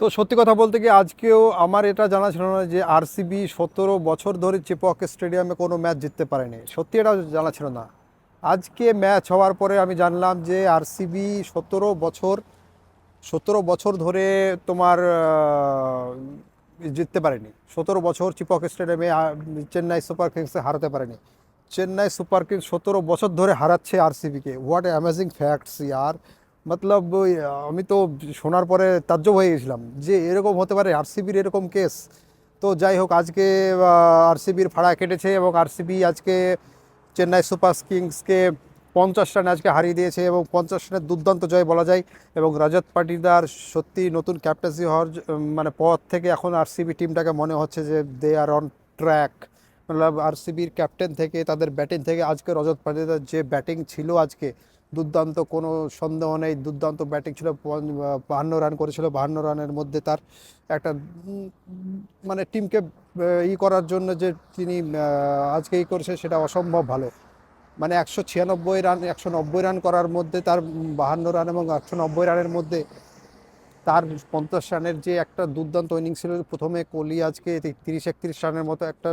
তো সত্যি কথা বলতে কি আজকেও আমার এটা জানা ছিল না যে আরসিবি 17 বছর ধরে চেপক স্টেডিয়ামে কোনো ম্যাচ জিততে পারেনি, সত্যি এটা জানা ছিল না। আজকে ম্যাচ হওয়ার পরে আমি জানলাম যে আরসিবি 17 বছর ধরে তোমার জিততে পারেনি। 17 বছর চিপক স্টেডিয়ামে চেন্নাই সুপার কিংসে হারাতে পারেনি। চেন্নাই সুপার কিংস 17 বছর ধরে হারাচ্ছে আরসিবিকে, হোয়াট অ্যামেজিং ফ্যাক্টস ইয়ার। মতলব আমি তো শোনার পরে তাজ্জব হয়ে গেছিলাম যে এরকম হতে পারে, আরসিবির এরকম কেস। তো যাই হোক, আজকে আরসিবির ফাড়া কেটেছে এবং আরসিবি আজকে চেন্নাই সুপার কিংসকে 50 রানে আজকে হারিয়ে দিয়েছে এবং 50 রানের দুর্দান্ত জয় বলা যায়। এবং রজত পাটিদার সত্যি নতুন ক্যাপ্টেন্সি হওয়ার মানে পর থেকে এখন আরসিবি টিমটাকে মনে হচ্ছে যে দে আর অন ট্র্যাক। মতলব আরসিবির ক্যাপ্টেন থেকে তাদের ব্যাটিং থেকে আজকে রজত পাটিদার যে ব্যাটিং ছিল আজকে দুর্দান্ত, কোনো সন্দেহ নেই, দুর্দান্ত ব্যাটিং ছিল। 52 রান করেছিল, 52 রানের মধ্যে তার একটা মানে টিমকে করার জন্য যে তিনি আজকে করেছে সেটা অসম্ভব ভালো। মানে 196 রান, 190 রান করার মধ্যে তার 52 রান এবং 190 রানের মধ্যে তার 50 রানের যে একটা দুর্দান্ত ইনিংস ছিল। প্রথমে কোহলি আজকে 30-31 রানের মতো একটা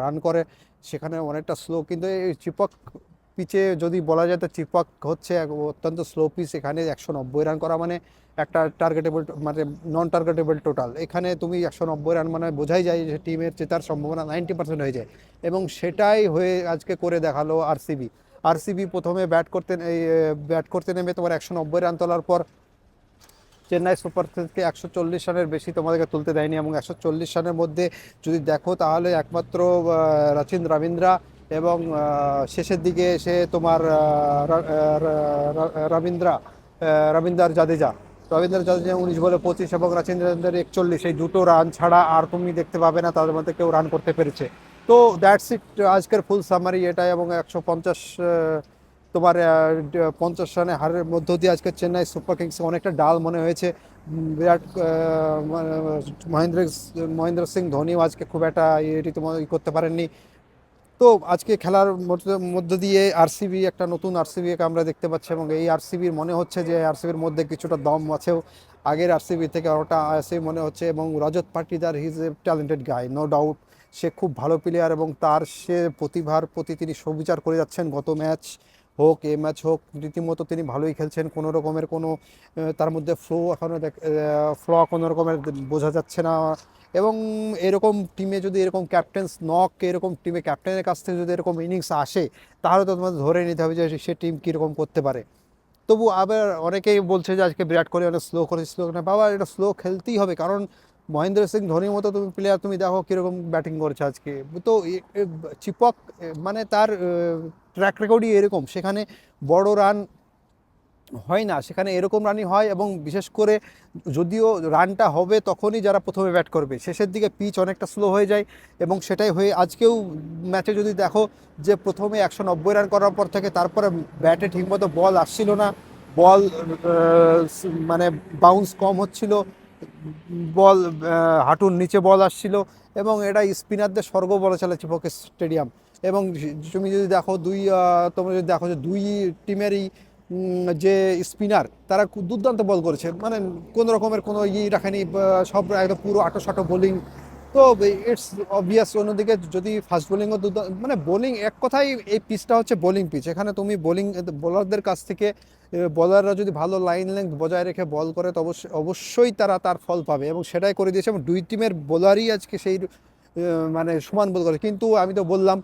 রান করে, সেখানে অনেকটা স্লো, কিন্তু এই চিপক পিচে যদি বলা যায় তো চিপক হচ্ছে অত্যন্ত স্লো পিচ। এখানে 190 রান করা মানে একটা টার্গেটেবল মানে নন টার্গেটেবল টোটাল। এখানে তুমি 190 রান মানে বোঝাই যায় যে টিমের জেতার সম্ভাবনা 90% হয়ে যায়, এবং সেটাই হয়ে আজকে করে দেখালো আরসিবি। আরসিবি প্রথমে ব্যাট করতে নেমে তোমার 190 রান তোলার পর চেন্নাই সুপার কিংসকে 140 রানের বেশি তোমাদেরকে তুলতে দেয়নি। এবং 140 রানের মধ্যে যদি দেখো তাহলে একমাত্র রচিন রবীন্দ্রা এবং শেষের দিকে এসে তোমার রবীন্দ্র জাদেজা, 19 বলে 25 এবং রচিন রবীন্দ্রের 41, এই দুটো রান ছাড়া আর তুমি দেখতে পাবে না তাদের মধ্যে কেউ রান করতে পেরেছে। তো দ্যাটস ইট, আজকের ফুল সামারি এটাই। এবং 150 তোমার 50 রানে হারের মধ্য দিয়ে আজকে চেন্নাই সুপার কিংস অনেকটা ডাল মনে হয়েছে। বিরাট মানে মহেন্দ্র মহেন্দ্র সিং ধোনিও আজকে খুব একটা রীতিমতো করতে পারেননি। তো আজকে খেলার মধ্য দিয়ে আরসিবি একটা নতুন আরসিবিকে আমরা দেখতে পাচ্ছি, এবং এই আরসিবির মনে হচ্ছে যে আরসিবির মধ্যে কিছুটা দম আছেও আগের আরসিবি থেকে, ওটা আরসিবি মনে হচ্ছে। এবং Rajat Patidar he is a talented guy, no doubt. সে খুব ভালো প্লেয়ার এবং তার সে প্রতিভার প্রতি তিনি সুবিচার করে যাচ্ছেন। গত ম্যাচ হোক এ ম্যাচ হোক রীতিমতো তিনি ভালোই খেলছেন, কোনো রকমের কোনো তার মধ্যে কোনো রকমের বোঝা যাচ্ছে না। এবং এরকম টিমে যদি এরকম ক্যাপ্টেন্স নক, এরকম টিমে ক্যাপ্টেনের কাছ থেকে যদি এরকম ইনিংস আসে তাহলে তো তোমাদের ধরে নিতে হবে যে সে টিম কীরকম করতে পারে। তবু আবার অনেকেই বলছে যে আজকে বিরাট কোহলি অনেক স্লো করেছে, স্লো না বাবা, এটা স্লো খেলতেই হবে, কারণ মহেন্দ্র সিং ধোনির মতো তুমি প্লেয়ার তুমি দেখো কীরকম ব্যাটিং করেছে আজকে। তো চিপক মানে তার ট্র্যাক রেকর্ডই এরকম, সেখানে বড় রান হয় না, সেখানে এরকম রানই হয়। এবং বিশেষ করে যদিও রানটা হবে তখনই যারা প্রথমে ব্যাট করবে, শেষের দিকে পিচ অনেকটা স্লো হয়ে যায়। এবং সেটাই হয়ে আজকেও ম্যাচে যদি দেখো যে প্রথমে 190 রান করার পর থেকে তারপরে ব্যাটে ঠিকমতো বল আসছিল না, বল মানে বাউন্স কম হচ্ছিল, বল হাঁটুর নিচে বল আসছিল। এবং এটা স্পিনারদের স্বর্গ বলা চলে চিপক স্টেডিয়াম। এবং তুমি যদি দেখো তোমরা যদি দেখো যে দুই টিমেরই যে স্পিনার তারা খুব দুর্দান্ত বল করেছে, মানে কোনো রকমের কোনো রাখেনি, সব একদম পুরো আটো বোলিং। তো ইটস অবভিয়াস। অন্যদিকে যদি ফাস্ট বোলিংও মানে বোলিং, এক কথায় এই পিচটা হচ্ছে বোলিং পিচ। এখানে তুমি বোলারদের কাছ থেকে বলাররা যদি ভালো লাইন লেন্থ বজায় রেখে বল করে তো অবশ্যই তারা তার ফল পাবে, এবং সেটাই করে দিয়েছে। এবং দুই টিমের বোলারই আজকে সেই মানে সমান বল করে। কিন্তু আমি তো বললাম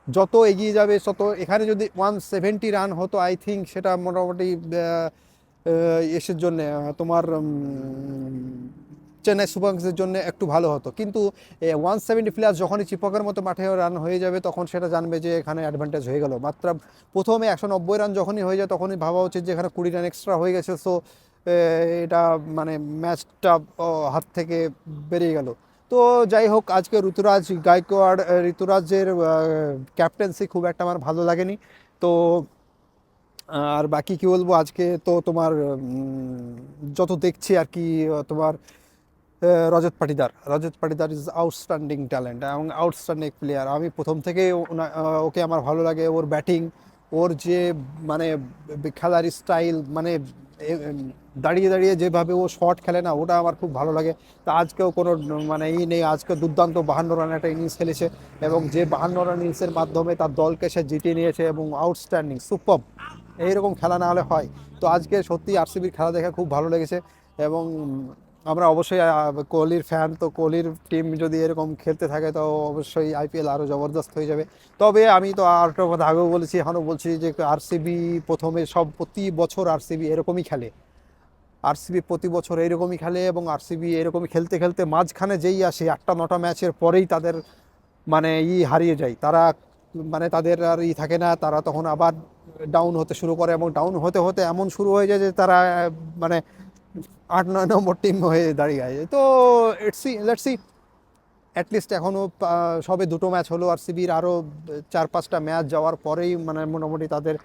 যত এগিয়ে যাবে তত, এখানে যদি 170 রান হতো আই থিঙ্ক সেটা মোটামুটি এসের জন্য তোমার চেন্নাই সুপার কিংসের জন্য একটু ভালো হতো। কিন্তু 170+ যখনই চিপকের মতো মাঠে রান হয়ে যাবে তখন সেটা জানবে যে এখানে অ্যাডভান্টেজ হয়ে গেল। মাত্র প্রথমে 190 রান যখনই হয়ে যায় তখনই ভাবা উচিত যে এখানে 20 রান এক্সট্রা হয়ে গেছে, সো এটা মানে ম্যাচটা হাত থেকে বেরিয়ে গেল। তো যাই হোক, আজকে ঋতুরাজের ক্যাপ্টেন্সি খুব একটা আমার ভালো লাগেনি। তো আর বাকি কি বলবো, আজকে তো তোমার যত দেখছি আর কি তোমার রজত পাটিদার ইজ আউটস্ট্যান্ডিং ট্যালেন্ট এবং আউটস্ট্যান্ডিং প্লেয়ার। আমি প্রথম থেকে ওকে আমার ভালো লাগে, ওর ব্যাটিং, ওর যে মানে খেলার স্টাইল, মানে দাঁড়িয়ে দাঁড়িয়ে যেভাবে ও শট খেলে না, ওটা আমার খুব ভালো লাগে। তা আজকেও কোনো মানে নেই, আজকে দুর্দান্ত 52 রান একটা ইনিংস খেলেছে, এবং যে 52 রান ইনিংসের মাধ্যমে তার দলকে সে জিতিয়ে নিয়েছে, এবং আউটস্ট্যান্ডিং সুপার, এইরকম খেলা না হলে হয়। তো আজকে সত্যি আরসিবির খেলা দেখে খুব ভালো লেগেছে। এবং আমরা অবশ্যই কোহলির ফ্যান, তো কোহলির টিম যদি এরকম খেলতে থাকে তো অবশ্যই আইপিএল আরও জবরদস্ত হয়ে যাবে। তবে আমি তো আর একটা কথা আগেও বলেছি, এখনও বলছি যে আরসিবি প্রথমে সব প্রতি বছর আরসিবি এরকমই খেলে, আরসিবি প্রতি বছর এরকমই খেলে, এবং আরসিবি এরকমই খেলতে খেলতে মাঝখানে যেই আসে 8টা 9টা ম্যাচের পরেই তাদের মানে হারিয়ে যায় তারা, মানে তাদের আর থাকে না, তারা তখন আবার ডাউন হতে শুরু করে, এবং ডাউন হতে হতে এমন শুরু হয়ে যায় যে তারা মানে 8 9 নম্বর টিম হয়ে দাঁড়িয়ে আছে। তো লেটস সি, অ্যাটলিস্ট এখনও সবে 2টো ম্যাচ হলো আরসিবির, আরও 4 5টা ম্যাচ যাওয়ার পরেই মানে মোটামুটি তাদের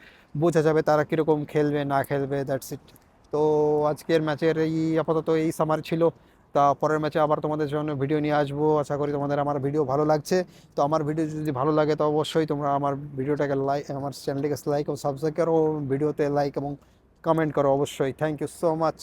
বোঝা যাবে তারা কীরকম খেলবে না খেলবে, দ্যাটস ইট। তো আজকের ম্যাচের এই আপাতত এই সামার ছিল। তা পরের ম্যাচে আবার তোমাদের জন্য ভিডিও নিয়ে আসবো, আশা করি তোমাদের আমার ভিডিও ভালো লাগছে। তো আমার ভিডিও যদি ভালো লাগে তো অবশ্যই তোমরা আমার ভিডিওটাকে লাইক, আমার চ্যানেলটিকে লাইক ও সাবস্ক্রাইব করো, ভিডিওতে লাইক এবং কমেন্ট করো অবশ্যই। Thank you so much.